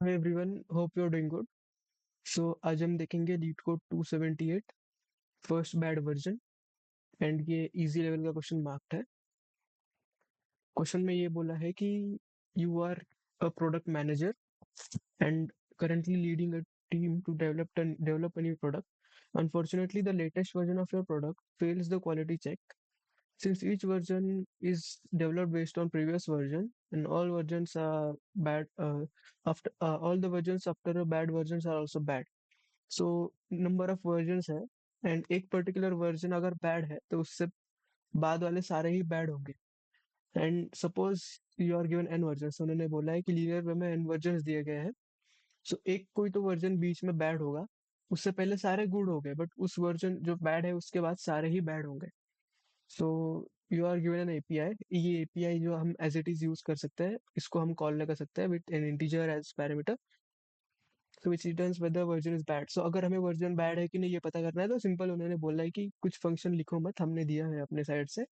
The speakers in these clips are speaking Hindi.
Hi everyone, hope you are doing good. So आज हम देखेंगे LeetCode 278 first bad version. And ये इजी लेवल का क्वेश्चन मार्क्ड है। क्वेश्चन में ये बोला है कि you are a product manager and currently leading a team to develop a new product. Unfortunately, the latest version of your product fails the quality check. Since each version is developed based on previous version and all versions are bad, after all the versions after a bad versions are also bad. So number of versions है एंड एक पर्टिकुलर वर्जन अगर बैड है तो उससे बाद वाले सारे ही बैड होंगे। And suppose you are given n version, उन्होंने बोला है कि लीनियर वे में एन वर्जन्स दिए गए हैं। सो एक कोई तो वर्जन बीच में बैड होगा, उससे पहले सारे गुड हो गए बट उस वर्जन जो बैड है उसके बाद सारे ही बैड होंगे। So you are given an API, ये एपीआई जो हम एज इट इज यूज कर सकते हैं, इसको हम कॉल कर सकते हैं with an integer as parameter. तो which returns whether version is bad. So अगर हमें वर्जन बैड है कि नहीं ये पता करना है तो सिंपल उन्होंने बोला है कि कुछ फंक्शन लिखो मत, हमने दिया है अपने साइड से।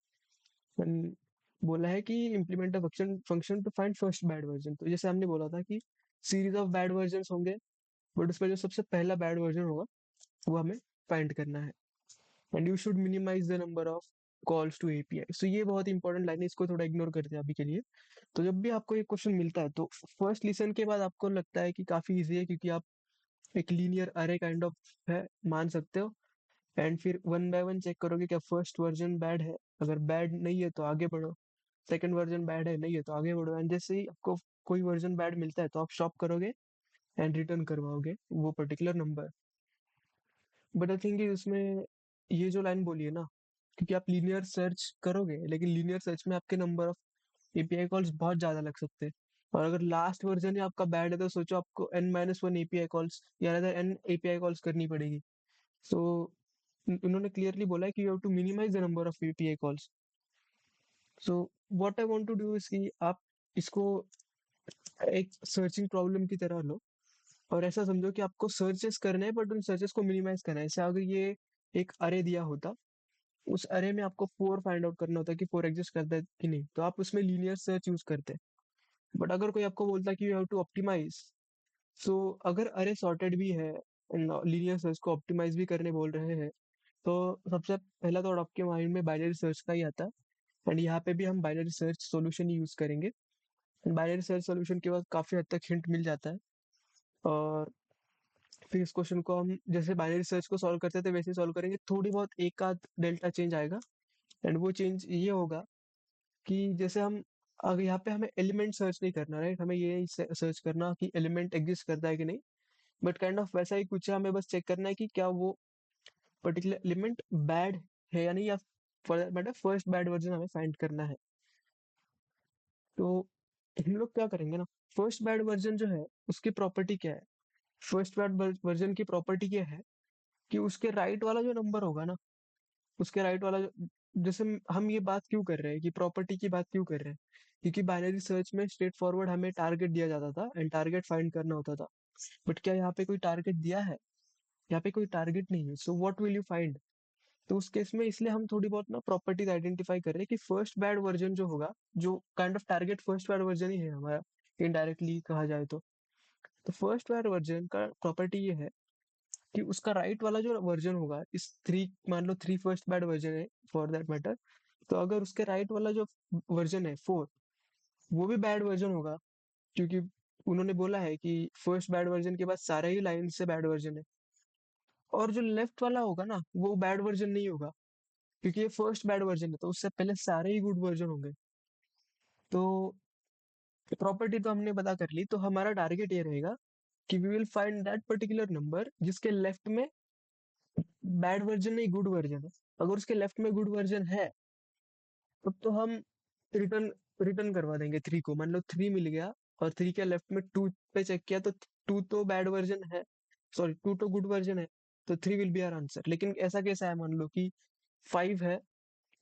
And बोला है कि implement a function function to find first bad version. तो जैसे हमने बोला था कि सीरीज ऑफ बैड वर्जन होंगे, बट उसमें जो सबसे पहला बैड वर्जन होगा वो हमें फाइंड करना है। And you should minimize the number of calls to API. So ये बहुत इंपॉर्टेंट लाइन है, इसको थोड़ा इग्नोर करते हैं अभी के लिए। तो जब भी आपको ये क्वेश्चन मिलता है तो फर्स्ट लिसन के बाद आपको लगता है कि काफी इजी है क्योंकि आप एक लीनियर अरे काइंड ऑफ है, मान सकते हो। एंड फिर वन बाय वन चेक करोगे क्या फर्स्ट वर्जन बैड है, अगर बैड नहीं है तो आगे बढ़ो। सेकंड वर्जन बैड है, नहीं है तो आगे बढ़ो। एंड जैसे ही आपको कोई वर्जन बैड मिलता है तो आप शॉप करोगे एंड रिटर्न करवाओगे वो particular number. But I think उसमें ये जो लाइन बोली है ना, क्योंकि आप लीनियर सर्च करोगे लेकिन लीनियर सर्च में आपके नंबर ऑफ एपीआई कॉल्स बहुत ज्यादा लग सकते हैं। और अगर लास्ट वर्जन ही आपका बैड है तो सोचो आपको n-1 एपीआई कॉल्स या n एपीआई कॉल्स करनी पड़ेगी। सो उन्होंने क्लियरली बोला है कि you have to minimize the number of API calls. So what I want to do is कि आप इसको एक सर्चिंग प्रॉब्लम की तरह लो और ऐसा समझो कि आपको सर्चेस करने हैं बट उन सर्चेस को मिनिमाइज करना है। जैसे अगर ये एक अरे दिया होता, उस अरे में आपको फोर फाइंड आउट करना होता कि फोर एग्जिस्ट करता है कि नहीं, तो आप उसमें लीनियर सर्च यूज करते। बट अगर कोई आपको बोलता है कि यू हैव टू ऑप्टिमाइज, सो अगर अरे सॉर्टेड भी है, लीनियर सर्च को ऑप्टिमाइज भी करने बोल रहे हैं, तो सबसे पहला तो आपके माइंड में बाइनरी सर्च का ही आता है। एंड यहाँ पे भी हम बाइनरी सर्च सॉल्यूशन ही यूज करेंगे। एंड बाइनरी सर्च सॉल्यूशन के बाद काफी हद तक हिंट मिल जाता है। और फिर इस क्वेश्चन को हम जैसे बाइनरी सर्च को सॉल्व करते थे वैसे सॉल्व करेंगे, थोड़ी बहुत एक आध डेल्टा चेंज आएगा। एंड वो चेंज ये होगा कि जैसे हम, अगर यहाँ पे हमें एलिमेंट सर्च नहीं करना, राइट, हमें ये सर्च करना कि एलिमेंट एग्जिस्ट करता है कि नहीं। बट काइंड ऑफ वैसा ही कुछ है, हमें बस चेक करना है कि क्या वो पर्टिकुलर एलिमेंट बैड है या नहीं, या for that matter first bad version हमें फाइंड करना है। तो हम लोग क्या करेंगे ना, फर्स्ट बैड वर्जन जो है उसकी प्रॉपर्टी क्या है। फर्स्ट बैड वर्जन की प्रॉपर्टी क्या है कि उसके राइट वाला जो नंबर होगा ना, उसके राइट वाला जैसे हम ये बात क्यों कर रहे हैं कि प्रॉपर्टी की बात क्यों कर रहे हैं, क्योंकि बाइनरी सर्च में स्ट्रेट फॉरवर्ड हमें टारगेट दिया जाता था एंड टारगेट फाइंड करना होता था। बट क्या यहाँ पे कोई टारगेट दिया है? यहाँ पे कोई टारगेट नहीं है, so what will you find. तो उस केस में इसलिए हम थोड़ी बहुत ना प्रॉपर्टीज आइडेंटिफाई कर रहे हैं कि फर्स्ट बैड वर्जन जो होगा, जो kind of target first bad version ही है हमारा, इनडायरेक्टली कहा जाए तो फर्स्ट बैड वर्जन का प्रॉपर्टी ये है कि उसका राइट वाला जो वर्जन होगा, इस थ्री, मान लो थ्री फर्स्ट बैड वर्जन है फॉर दैट मैटर, तो अगर उसके राइट वाला जो वर्जन है फोर, वो भी बैड वर्जन होगा, क्योंकि उन्होंने बोला है कि फर्स्ट बैड वर्जन के बाद सारे ही लाइन से बैड वर्जन है। और जो लेफ्ट वाला होगा ना वो बैड वर्जन नहीं होगा, क्योंकि ये फर्स्ट बैड वर्जन है तो उससे पहले सारे ही गुड वर्जन होंगे। तो प्रॉपर्टी तो हमने पता कर ली, तो हमारा टारगेट ये रहेगा कि we will find that particular number जिसके लेफ्ट में बैड वर्जन नहीं गुड वर्जन है। अगर उसके लेफ्ट में गुड वर्जन है तब तो हम रिटर्न रिटर्न करवा देंगे थ्री को। मान लो थ्री मिल गया और थ्री के लेफ्ट में टू पे चेक किया तो टू तो बैड वर्जन है, सॉरी टू तो गुड वर्जन है, तो three will be our answer. लेकिन ऐसा कैसा है, मान लो कि फाइव है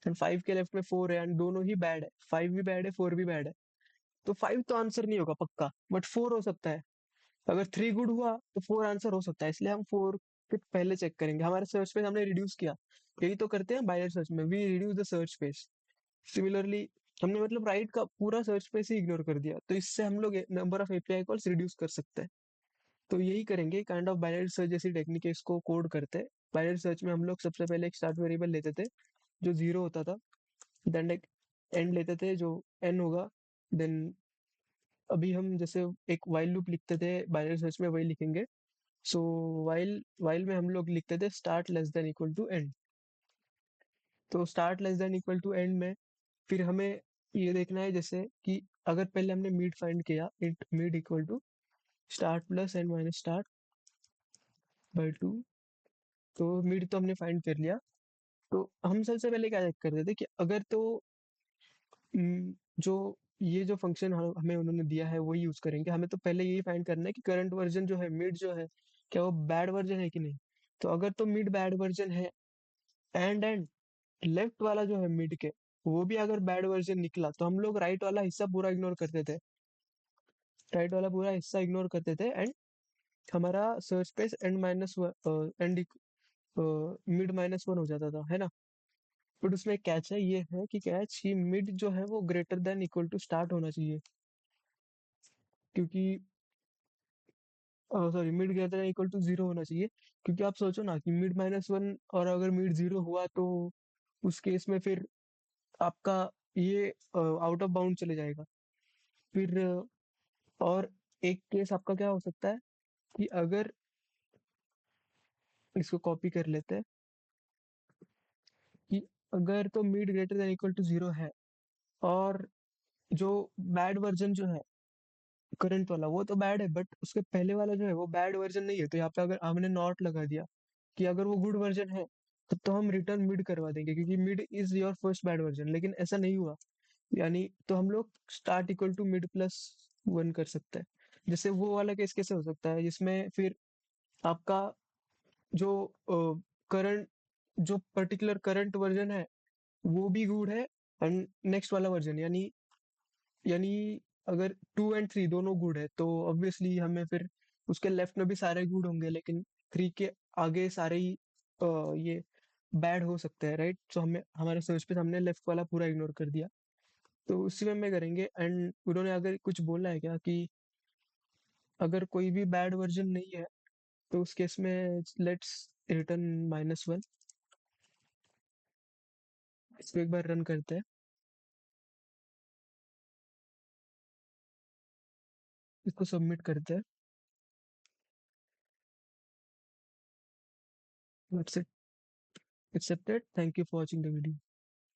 एंड फाइव के लेफ्ट में फोर है एंड दोनों ही बैड है, फाइव भी बैड है फोर भी बैड है, तो फाइव तो आंसर नहीं होगा पक्का, बट फोर हो सकता है। अगर थ्री गुड हुआ तो फोर आंसर हो सकता है, इसलिए हम फोर के पहले चेक करेंगे। हमारे सर्च स्पेस हमने रिड्यूस किया, यही तो करते हैं बाइनरी सर्च में, we reduce the search space. Similarly हमने मतलब राइट का पूरा सर्च स्पेस ही इग्नोर कर दिया, तो इससे हम लोग number of API calls reduce कर सकते हैं। तो यही करेंगे, काइंड ऑफ बाइनरी सर्च जैसी टेक्निक है, इसको कोड करते हैं। बाइनरी सर्च में हम लोग सबसे पहले एक स्टार्ट वेरिएबल लेते थे जो 0 होता था, देन एक एंड लेते थे जो n होगा, देन अभी हम जैसे एक while लूप लिखते थे बाइनरी सर्च में, वही लिखेंगे। सो while में हम लोग लिखते थे start less than equal to end. तो start less than equal to end में फिर हमें ये देखना है जैसे कि अगर पहले हमने मिड फाइंड किया, it mid equal to start plus end minus start by two, तो मिड तो हमने फाइंड कर लिया। तो हम सबसे पहले क्या चेक करते थे कि अगर तो जो ये जो फंक्शन हमें उन्होंने दिया है वही यूज करेंगे। हमें तो पहले यही फाइंड करना है कि करंट वर्जन जो है, मिड जो है, क्या वो बैड वर्जन है कि नहीं। तो अगर तो मिड बैड वर्जन है, एंड लेफ्ट वाला जो है मिड के, वो भी अगर बैड वर्जन निकला, तो हम लोग राइट वाला हिस्सा पूरा इग्नोर करते थे, राइट वाला पूरा हिस्सा इग्नोर करते थे, एंड हमारा search space and minus and mid -1 हो जाता था, है ना। बट उसमें एक कैच है, ये है कि कैच कि मिड जो है वो greater than equal to start होना चाहिए, क्योंकि sorry, mid greater than equal to 0 होना चाहिए। क्योंकि आप सोचो ना कि मिड -1 और अगर मिड 0 हुआ, तो उस केस में फिर आपका ये आउट ऑफ बाउंड चले जाएगा। फिर और एक केस आपका क्या हो सकता है कि अगर इसको कॉपी कर लेते हैं कि अगर तो mid greater than equal to 0 है, और जो बैड वर्जन जो है करंट वाला, वो तो बैड है, बट उसके पहले वाला जो है वो बैड वर्जन नहीं है। तो यहाँ पे अगर हमने नॉट लगा दिया कि अगर वो गुड वर्जन है, तो हम रिटर्न मिड करवा देंगे, क्योंकि mid is your first bad version. लेकिन ऐसा नहीं हुआ, यानी तो हम लोग स्टार्ट इक्वल टू मिड+1 कर सकते हैं। जैसे वो वाला केस कैसे हो सकता है, जिसमें फिर आपका जो करंट, जो पर्टिकुलर करंट वर्जन है वो भी गुड है, एंड नेक्स्ट वाला वर्जन, यानी यानी अगर 2 एंड 3 दोनों गुड है, तो ऑब्वियसली हमें फिर उसके लेफ्ट में भी सारे गुड होंगे, लेकिन 3 के आगे सारे ही ये बैड हो सकते हैं, राइट। तो हमें हमारे सर्च पे हमने लेफ्ट वाला पूरा इग्नोर कर दिया। तो उसी में करेंगे। एंड उन्होंने अगर कुछ बोला है क्या कि अगर कोई भी बैड वर्जन नहीं है, तो उस केस में लेट्स रिटर्न -1। इसको एक बार रन करते हैं, इसको सबमिट करते हैं। That's it. Accepted. Thank you for watching the video.